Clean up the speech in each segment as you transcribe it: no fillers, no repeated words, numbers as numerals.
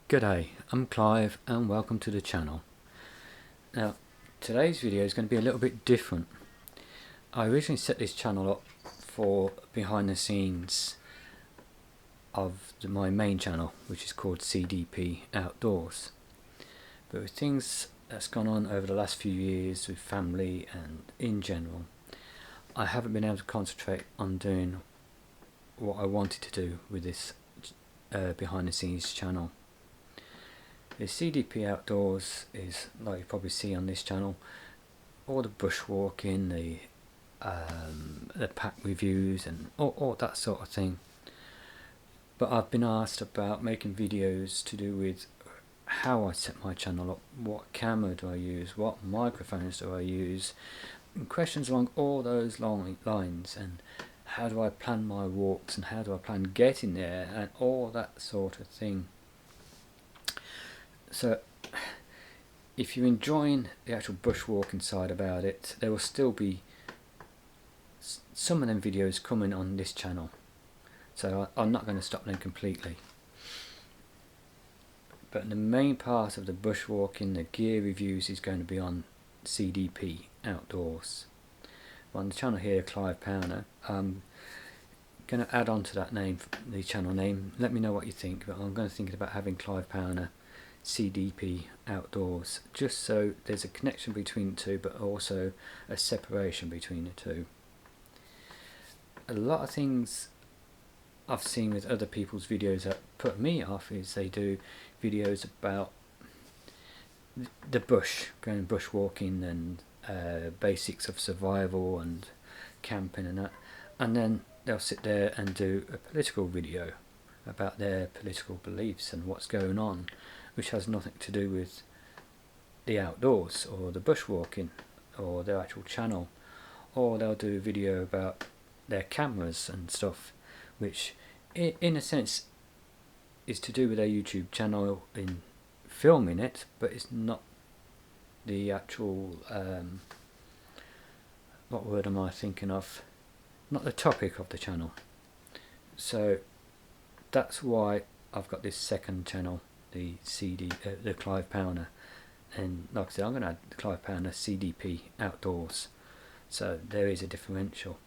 G'day, I'm Clive and welcome to the channel. Now, today's video is going to be a little bit different. I originally set this channel up for behind the scenes of my main channel, which is called CDP Outdoors. But with things that's gone on over the last few years with family and in general, I haven't been able to concentrate on doing what I wanted to do with this behind the scenes channel. The CDP Outdoors is, like you probably see on this channel, all the bushwalking, the pack reviews and all that sort of thing. But I've been asked about making videos to do with how I set my channel up, what camera do I use, what microphones do I use, and questions along all those long lines, and how do I plan my walks and how do I plan getting there and all that sort of thing. So if you're enjoying the actual bushwalking side about it, there will still be some of them videos coming on this channel, so I'm not going to stop them completely. But the main part of the bushwalking, the gear reviews, is going to be on CDP Outdoors. On the channel here, Clive Powner, I'm going to add on to that name, the channel name. Let me know what you think, but I'm going to think about having Clive Powner CDP Outdoors, just so there's a connection between the two but also a separation between the two. A lot of things I've seen with other people's videos that put me off is they do videos about the bush, going bushwalking and basics of survival and camping and that, and then they'll sit there and do a political video about their political beliefs and what's going on, which has nothing to do with the outdoors or the bushwalking or their actual channel. Or they'll do a video about their cameras and stuff, which in a sense is to do with their YouTube channel in filming it, but it's not the actual what word am I thinking of? Not the topic of the channel. So that's why I've got this second channel, the Clive Powner, and like I said, I'm going to add the Clive Powner CDP Outdoors, so there is a differential.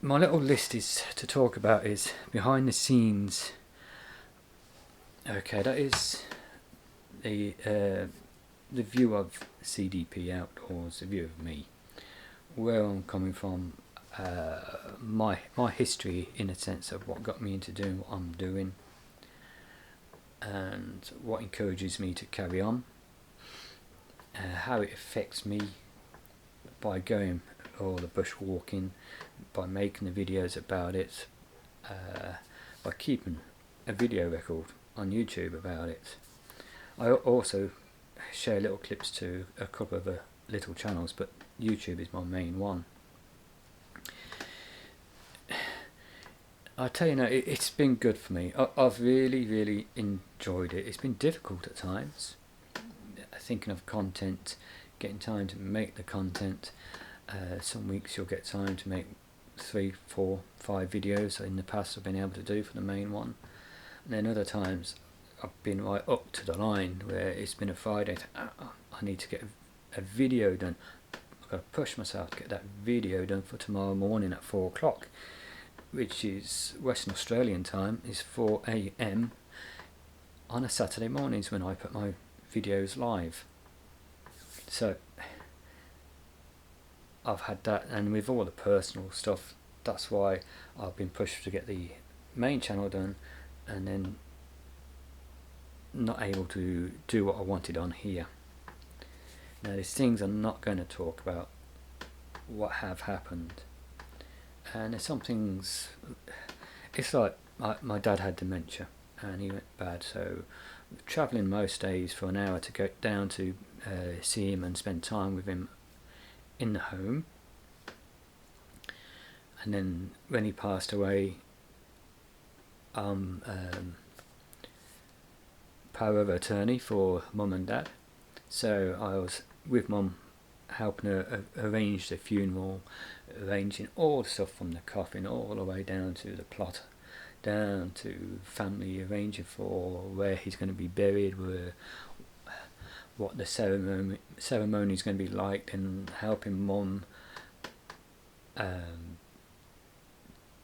My little list is to talk about is behind the scenes. Okay, that is the view of CDP Outdoors, the view of me, where I'm coming from, my history in a sense of what got me into doing what I'm doing and what encourages me to carry on, how it affects me by going all the bushwalking, by making the videos about it, by keeping a video record on YouTube about it. I also share little clips to a couple of little channels, but YouTube is my main one. I tell you now, it's been good for me. I've really enjoyed it. It's been difficult at times, thinking of content, getting time to make the content. Some weeks you'll get time to make 3, 4, 5 videos. In the past I've been able to do for the main one, and then other times I've been right up to the line where it's been a Friday. I need to get a video done. I've got to push myself to get that video done for tomorrow morning at 4 o'clock, which is Western Australian time, is 4 AM on a Saturday mornings when I put my videos live. So I've had that, and with all the personal stuff, that's why I've been pushed to get the main channel done and then not able to do what I wanted on here. Now there's things I'm not going to talk about what have happened, and there's some things, it's like my dad had dementia and he went bad, so travelling most days for an hour to go down to see him and spend time with him in the home. And then when he passed away, power of attorney for mum and dad, so I was with mum helping her arrange the funeral, arranging all the stuff from the coffin all the way down to the plot, down to family arranging for where he's going to be buried, what the ceremony is going to be like, and helping Mum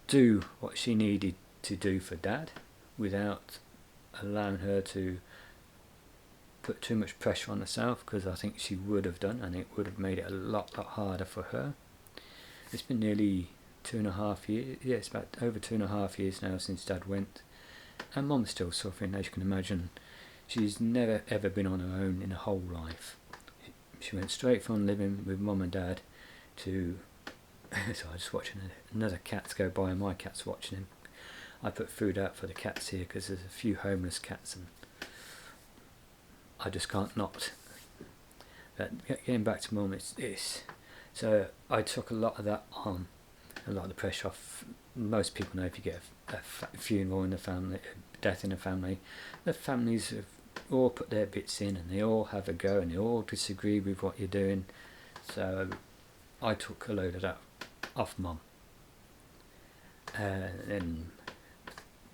do what she needed to do for Dad without allowing her to put too much pressure on herself, because I think she would have done, and it would have made it a lot harder for her. It's been nearly 2.5 years, yeah, it's about over 2.5 years now since Dad went, and Mum's still suffering, as you can imagine. She's never ever been on her own in her whole life. She went straight from living with Mum and Dad to so I'm just watching another cat go by, and my cat's watching him. I put food out for the cats here because there's a few homeless cats and I just can't not. But getting back to Mum, it's so I took a lot of that on, a lot of the pressure off. Most people know if you get a funeral in the family, death in the family, the families have all put their bits in and they all have a go and they all disagree with what you're doing. So I took a load of that off Mum. Then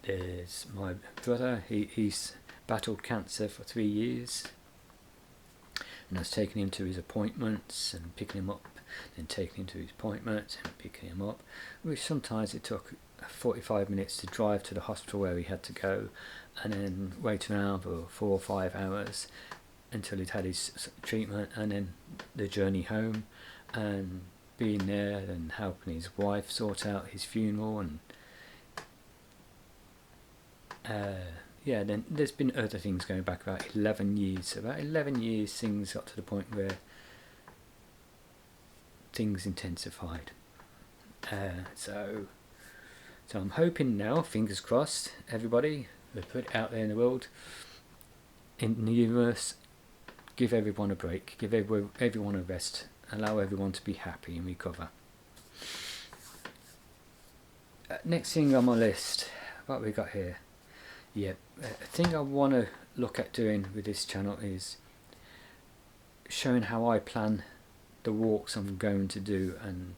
there's my brother. He's battled cancer for 3 years, and I was taking him to his appointments and picking him up, then taking him to his appointments and picking him up, which sometimes it took 45 minutes to drive to the hospital where he had to go, and then wait around for 4 or 5 hours until he'd had his treatment, and then the journey home and being there and helping his wife sort out his funeral. And yeah, then there's been other things going back about 11 years. About 11 years things got to the point where things intensified. So I'm hoping now, fingers crossed, everybody, we put it out there in the world, in the universe, give everyone a break, give everyone a rest, allow everyone to be happy and recover. Next thing on my list, what have we got here? Yeah, a thing I want to look at doing with this channel is showing how I plan the walks I'm going to do and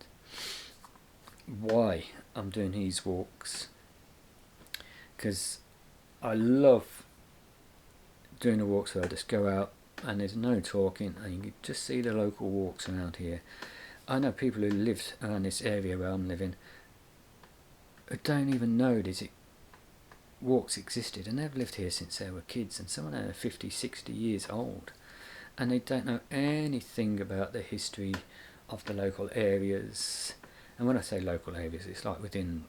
why I'm doing these walks, because I love doing the walks where I just go out and there's no talking and you can just see the local walks around here. I know people who live around this area where I'm living who don't even know these walks existed, and they've lived here since they were kids, and some of them are 50, 60 years old, and they don't know anything about the history of the local areas. And when I say local areas, it's like within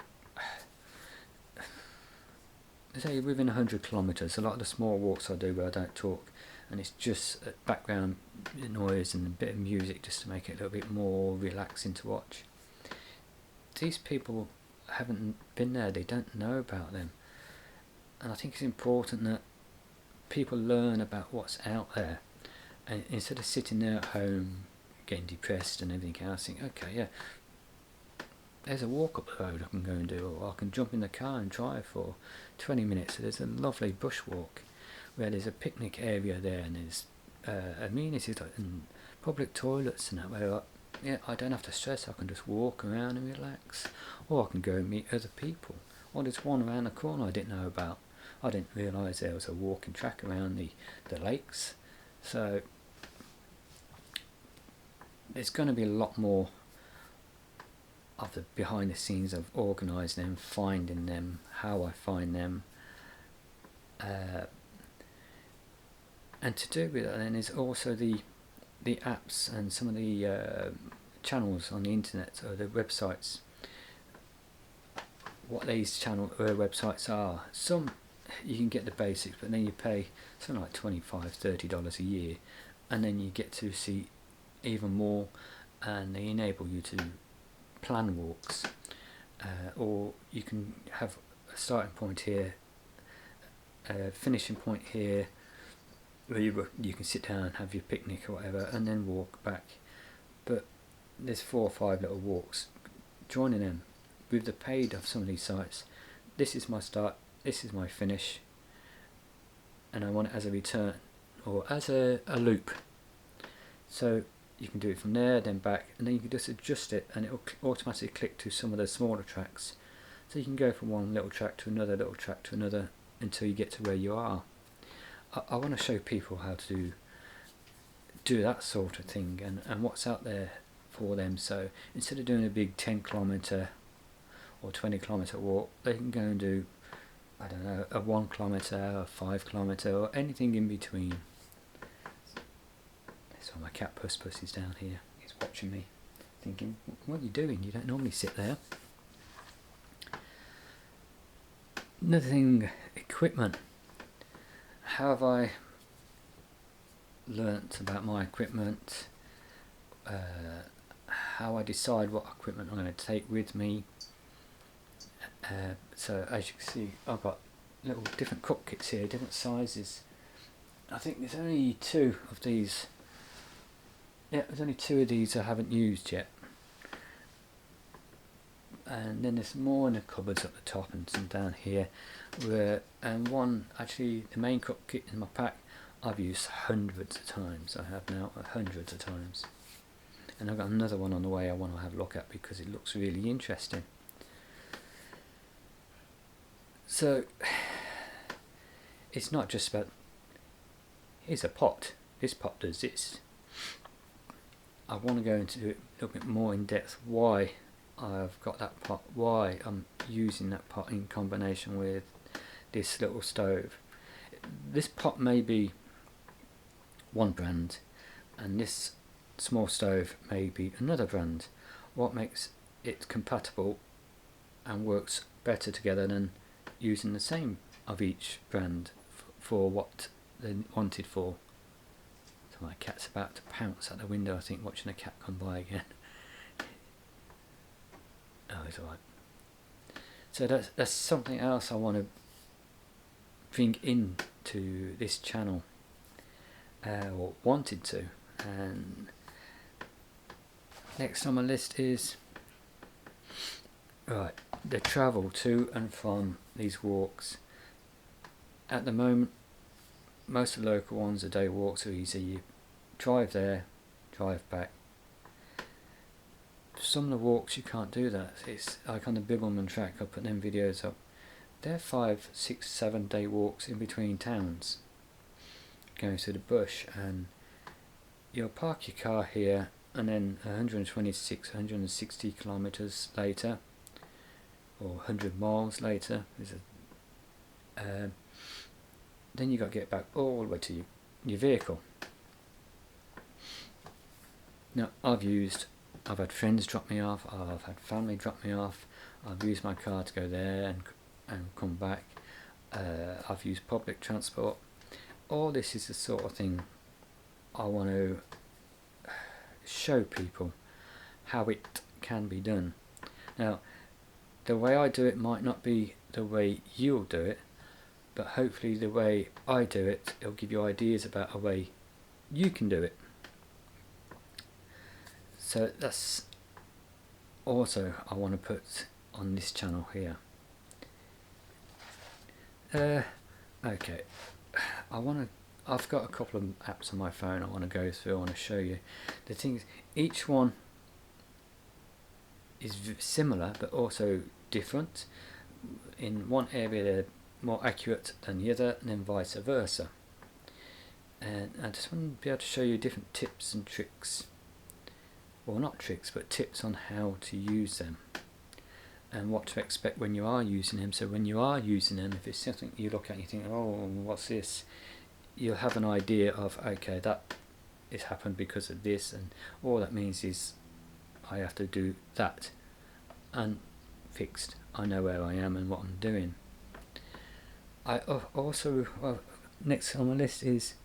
100 kilometres. A lot of the small walks I do where I don't talk, and it's just background noise and a bit of music just to make it a little bit more relaxing to watch. These people haven't been there, they don't know about them, and I think it's important that people learn about what's out there, and instead of sitting there at home getting depressed and everything else, think, okay, yeah, there's a walk up the road I can go and do, or I can jump in the car and drive for 20 minutes. So there's a lovely bushwalk where there's a picnic area there, and there's amenities and public toilets and that, where yeah, I don't have to stress, I can just walk around and relax, or I can go and meet other people. Or there's one around the corner I didn't know about. I didn't realise there was a walking track around the lakes. So there's going to be a lot more of the behind the scenes of organising them, finding them, how I find them, and to do with that then is also the apps and some of the channels on the internet, or the websites, what these websites are. Some you can get the basics, but then you pay something like $25-30 a year, and then you get to see even more, and they enable you to plan walks, or you can have a starting point here, a finishing point here, where you can sit down and have your picnic or whatever, and then walk back. But there's 4 or 5 little walks. Joining them with the paid of some of these sites, this is my start, this is my finish, and I want it as a return or as a loop. So you can do it from there, then back, and then you can just adjust it, and it will automatically click to some of the smaller tracks. So you can go from one little track to another little track to another until you get to where you are. I want to show people how to do that sort of thing and what's out there for them. So instead of doing a big 10 kilometre or 20 kilometre walk, they can go and do, I don't know, a 1 kilometre, a 5 kilometre, or anything in between. So my cat Puss is down here. He's watching me, thinking, what are you doing? You don't normally sit there. Another thing, equipment. How have I learnt about my equipment? How I decide what equipment I'm going to take with me. So as you can see, I've got little different cook kits here, different sizes. I think there's only 2 of these. Yeah, there's only 2 of these I haven't used yet. And then there's more in the cupboards at the top and some down here. And one, actually, the main cook kit in my pack, I've used hundreds of times. I have now hundreds of times. And I've got another one on the way I want to have a look at because it looks really interesting. So it's not just about, here's a pot, this pot does this. I want to go into a little bit more in depth why I've got that pot, why I'm using that pot in combination with this little stove. This pot may be one brand and this small stove may be another brand. What makes it compatible and works better together than using the same of each brand for what they wanted for? So my cat's about to pounce out the window, I think, watching a cat come by again. Oh, he's alright. So that's something else I want to bring into this channel, or wanted to. And next on my list is the travel to and from these walks. At the moment, most of the local ones are day walks are easy. You drive there, drive back. Some of the walks you can't do that. It's like on the Bibbleman track, I put them videos up. They're 5, 6, 7 day walks in between towns, going through the bush, and you'll park your car here and then 126, 160 kilometres later, or 100 miles later, then you got to get back all the way to your vehicle. Now I've had friends drop me off, I've had family drop me off, I've used my car to go there and come back, I've used public transport. All this is the sort of thing I want to show people how it can be done. Now, the way I do it might not be the way you'll do it, but hopefully the way I do it, it'll give you ideas about a way you can do it. So that's also I want to put on this channel here. Okay, I've got a couple of apps on my phone I want to go through. I want to show you the things. Each one is similar but also different. In one area they're more accurate than the other, and then vice versa. And I just want to be able to show you different tips and tricks. Well, not tricks, but tips on how to use them and what to expect when you are using them. So when you are using them, if it's something you look at and you think, oh, what's this? You'll have an idea of, okay, that has happened because of this, and all that means is I have to do that, and fixed. I know where I am and what I'm doing. I also, next on my list is,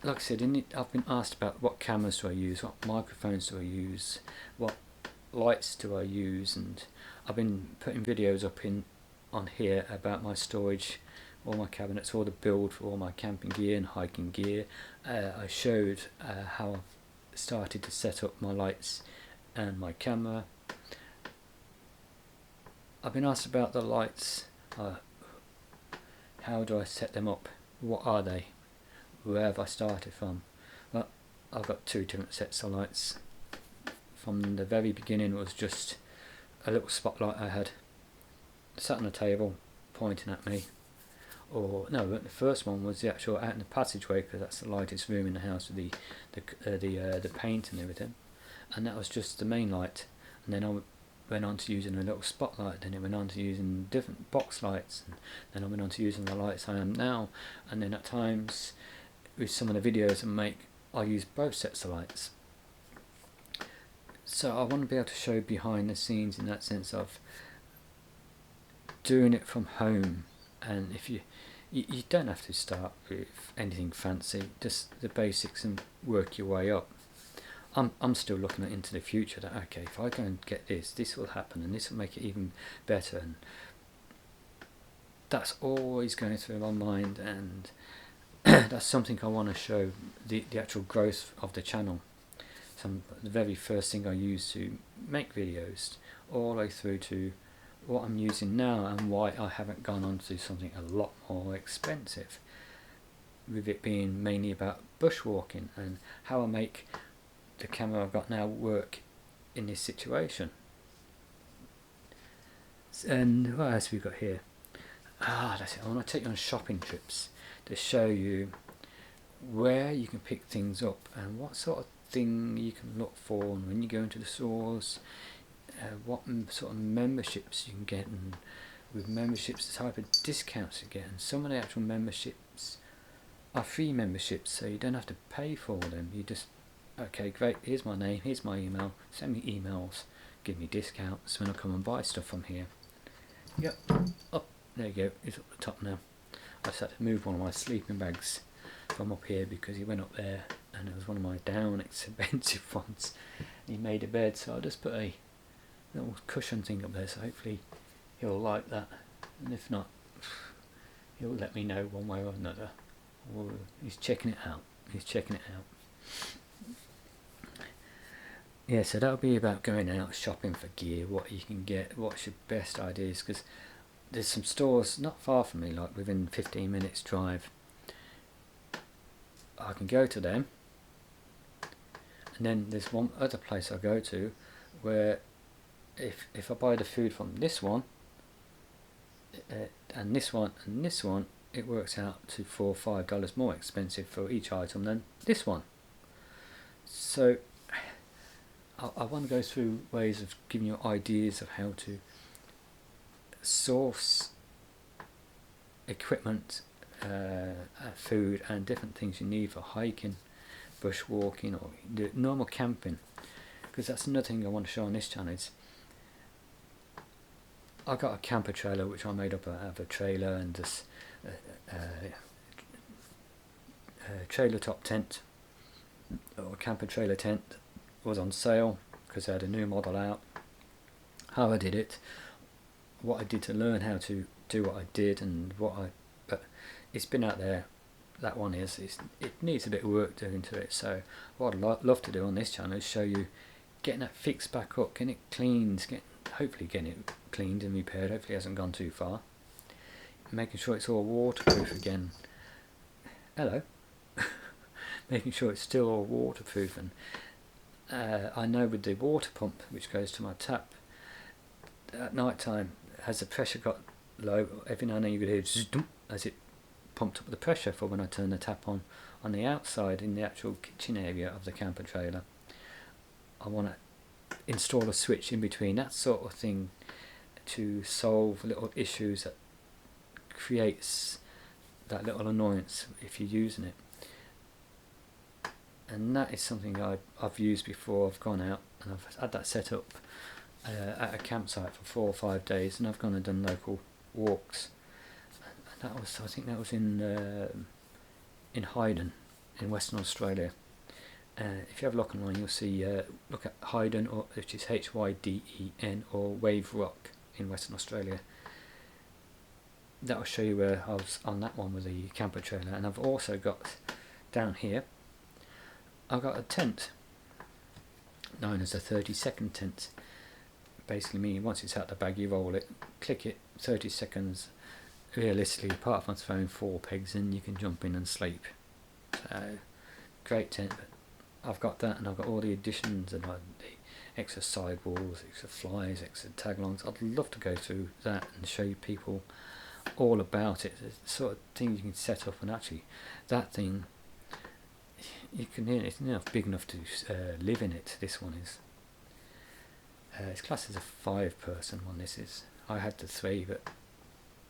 like I said, I've been asked about what cameras do I use, what microphones do I use, what lights do I use, and I've been putting videos up on here about my storage, all my cabinets, all the build for all my camping gear and hiking gear. I showed how I've started to set up my lights and my camera. I've been asked about the lights. How do I set them up? What are they? Where have I started from? Well, I've got 2 different sets of lights. From the very beginning it was just a little spotlight I had, sat on a table pointing at me. Or no, the first one was the actual out in the passageway, because that's the lightest room in the house with the paint and everything, and that was just the main light. And then I went on to using a little spotlight, then it went on to using different box lights, and then I went on to using the lights I am now. And then at times with some of the videos I make, I use both sets of lights. So I want to be able to show behind the scenes in that sense of doing it from home. And if you don't have to start with anything fancy, just the basics, and work your way up. I'm still looking into the future, that okay, if I go and get this will happen, and this will make it even better, and that's always going through my mind. And that's something I want to show, the actual growth of the channel. The very first thing I used to make videos, all the way through to what I'm using now, and why I haven't gone on to something a lot more expensive, with it being mainly about bushwalking and how I make the camera I've got now work in this situation. And what else have we got here? That's it. I want to take you on shopping trips to show you where you can pick things up and what sort of thing you can look for, and when you go into the stores, what sort of memberships you can get, and with memberships the type of discounts you get. And some of the actual memberships are free memberships, so you don't have to pay for them. You just, okay, great, here's my name, here's my email, send me emails, give me discounts when I come and buy stuff from here. Yep, up, there you go, it's up the top now. I just had to move one of my sleeping bags from up here because he went up there and it was one of my down expensive ones. He made a bed, so I just put a little cushion thing up there, so hopefully he'll like that, and if not, he'll let me know one way or another. He's checking it out. Yeah, so that'll be about going out shopping for gear, what you can get, what's your best ideas, because there's some stores not far from me, like within 15 minutes drive. I can go to them, and then there's one other place I go to where if I buy the food from this one and this one and this one, it works out to $4 or $5 more expensive for each item than this one. So I want to go through ways of giving you ideas of how to source equipment, food and different things you need for hiking, bushwalking, or normal camping. Because that's another thing I want to show on this channel is I got a camper trailer which I made up out of a trailer and this trailer top tent, or camper trailer tent, was on sale because they had a new model out. How I did it, what I did to learn how to do what I did, and but it's been out there. That one it needs a bit of work doing to it. So what I'd love to do on this channel is show you getting that fixed back up, getting it cleaned, hopefully getting it cleaned and repaired. Hopefully it hasn't gone too far. Making sure it's all waterproof again. Hello. Making sure it's still all waterproof. And I know with the water pump which goes to my tap at night time, as the pressure got low, every now and then you could hear zzz, as it pumped up the pressure for when I turn the tap on the outside in the actual kitchen area of the camper trailer. I want to install a switch in between, that sort of thing, to solve little issues that creates that little annoyance if you're using it. And that is something I've used before. I've gone out and I've had that set up at a campsite for 4 or 5 days, and I've gone and done local walks. And that was, I think that was in Hayden in Western Australia. If you have a look online, you'll see, look at Hayden, which is Hyden, or Wave Rock in Western Australia. That will show you where I was on that one with the camper trailer. And I've also got down here, I've got a tent known as a 30-second tent. Basically meaning once it's out the bag, you roll it, click it, 30 seconds. Realistically, apart from throwing 4 pegs in, you can jump in and sleep. So great tent. But I've got that, and I've got all the additions and the extra sidewalls, extra flies, extra taglongs. I'd love to go through that and show people all about it. It's the sort of thing you can set up, and actually that thing, you can, it's big enough to live in it. This one is. It's classed as a 5-person one. This is. I had the 3, but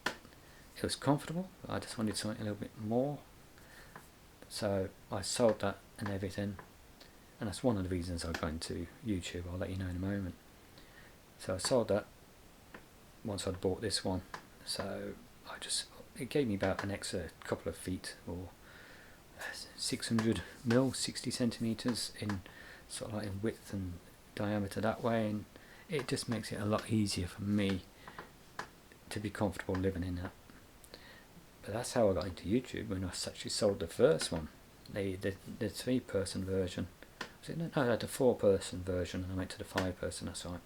it was comfortable. I just wanted something a little bit more, so I sold that and everything. And that's one of the reasons I got into YouTube. I'll let you know in a moment. So I sold that once I'd bought this one. So it gave me about an extra couple of feet, or 600 mil, 60 centimeters in sort of like in width and diameter that way, and it just makes it a lot easier for me to be comfortable living in that. But that's how I got into YouTube, when I actually sold the first one, the 3-person version. No, I had the 4-person version, and I went to the 5-person. That's right.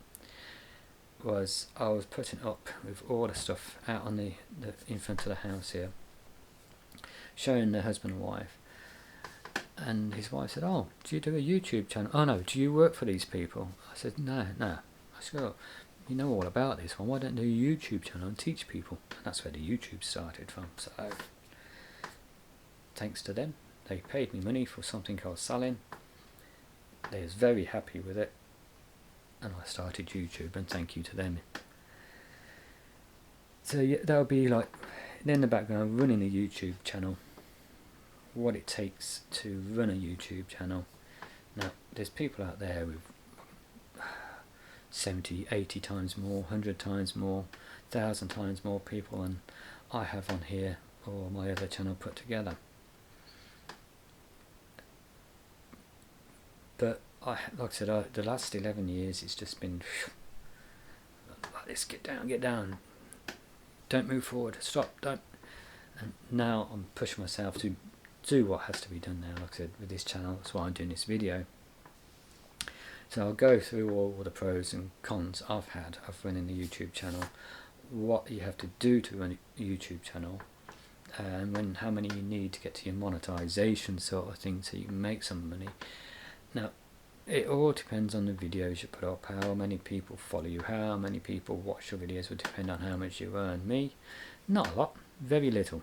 I was putting up with all the stuff out on the in front of the house here, showing the husband and wife. And his wife said, "Oh, do you do a YouTube channel? Oh no, do you work for these people?" I said, No. I said, "Oh, you know all about this one. Why don't you do a YouTube channel and teach people?" And that's where the YouTube started from. So thanks to them, they paid me money for something I was selling. They was very happy with it, and I started YouTube, and thank you to them. So yeah, that'll be like in the background, running a YouTube channel, what it takes to run a YouTube channel. Now there's people out there with 70, 80 times more, 100 times more, 1,000 times more people than I have on here or my other channel put together. But like I said, the last 11 years it's just been like this: get down, don't move forward, stop, don't. And now I'm pushing myself to do what has to be done now. Like I said, with this channel, that's why I'm doing this video. So I'll go through all the pros and cons I've had of running a YouTube channel, what you have to do to run a YouTube channel, and how many you need to get to your monetization sort of thing, so you can make some money. Now, it all depends on the videos you put up, how many people follow you, how many people watch your videos will depend on how much you earn. Me, not a lot, very little.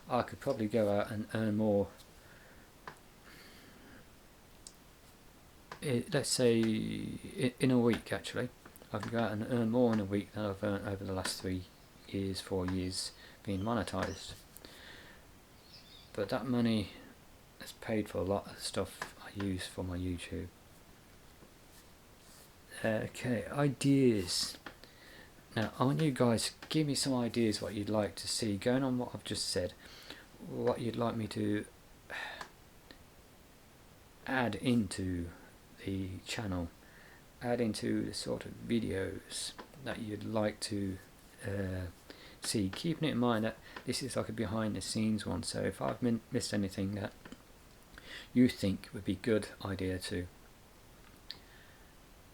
I could probably go out and earn more, let's say in a week actually. I could go out and earn more in a week than I've earned over the last 3 years, 4 years being monetized. But that money has paid for a lot of stuff I use for my YouTube. Okay, ideas. Now I want you guys to give me some ideas what you'd like to see, going on what I've just said, what you'd like me to add into the channel, add into the sort of videos that you'd like to see, keeping it in mind that this is like a behind the scenes one. So if I've missed anything that you think would be a good idea to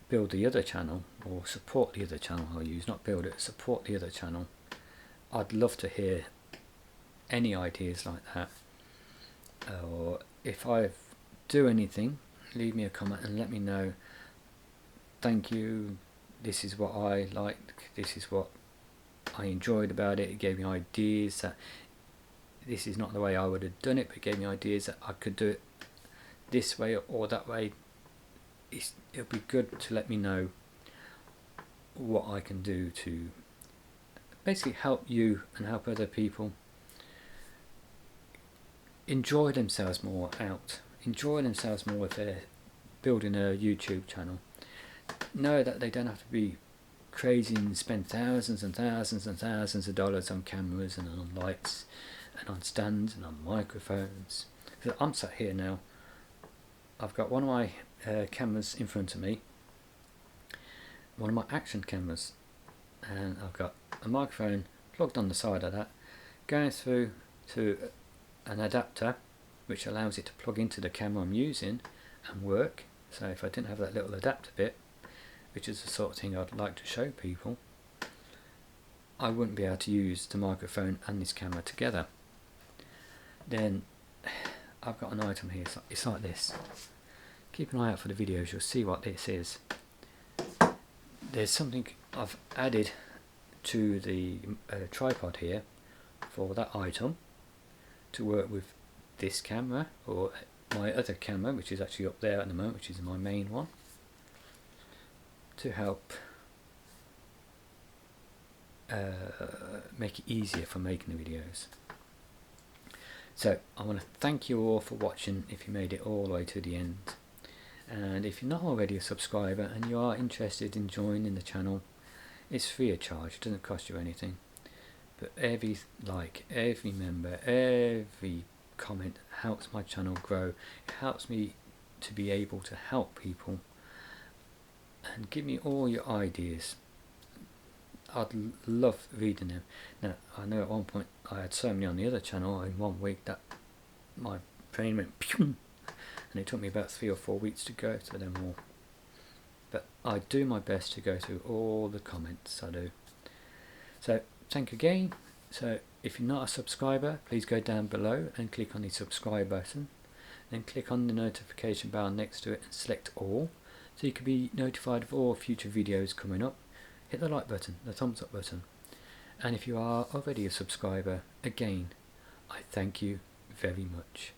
build the other channel, or support the other channel I'll use, not build it, support the other channel, I'd love to hear any ideas like that. Or if I do anything, leave me a comment and let me know. Thank you, this is what I liked, this is what I enjoyed about it. It gave me ideas that this is not the way I would have done it, but it gave me ideas that I could do it this way or that way. It'll be good to let me know what I can do to basically help you and help other people enjoy themselves more enjoy themselves more if they're building a YouTube channel. Know that they don't have to be crazy and spend thousands and thousands and thousands of dollars on cameras and on lights and on stands and on microphones. So I'm sat here now, I've got one of my cameras in front of me, one of my action cameras, and I've got a microphone plugged on the side of that, going through to an adapter which allows it to plug into the camera I'm using and work. So if I didn't have that little adapter bit, which is the sort of thing I'd like to show people, I wouldn't be able to use the microphone and this camera together. Then I've got an item here, it's like this. Keep an eye out for the videos, you'll see what this is. there's something I've added to the tripod here for that item to work with this camera, or my other camera, which is actually up there at the moment, which is my main one, to help make it easier for making the videos. So I want to thank you all for watching if you made it all the way to the end, and if you're not already a subscriber and you are interested in joining the channel, it's free of charge, it doesn't cost you anything, but every like, every member, every comment helps my channel grow. It helps me to be able to help people, and give me all your ideas. I'd love reading them. Now I know at one point I had so many on the other channel in 1 week that my brain went pew, and it took me about 3 or 4 weeks to go through them all. But I do my best to go through all the comments, I do. So thank you again. So if you're not a subscriber, please go down below and click on the subscribe button, then click on the notification bell next to it and select all, so you can be notified of all future videos coming up. Hit the like button, the thumbs up button, and if you are already a subscriber, again I thank you very much.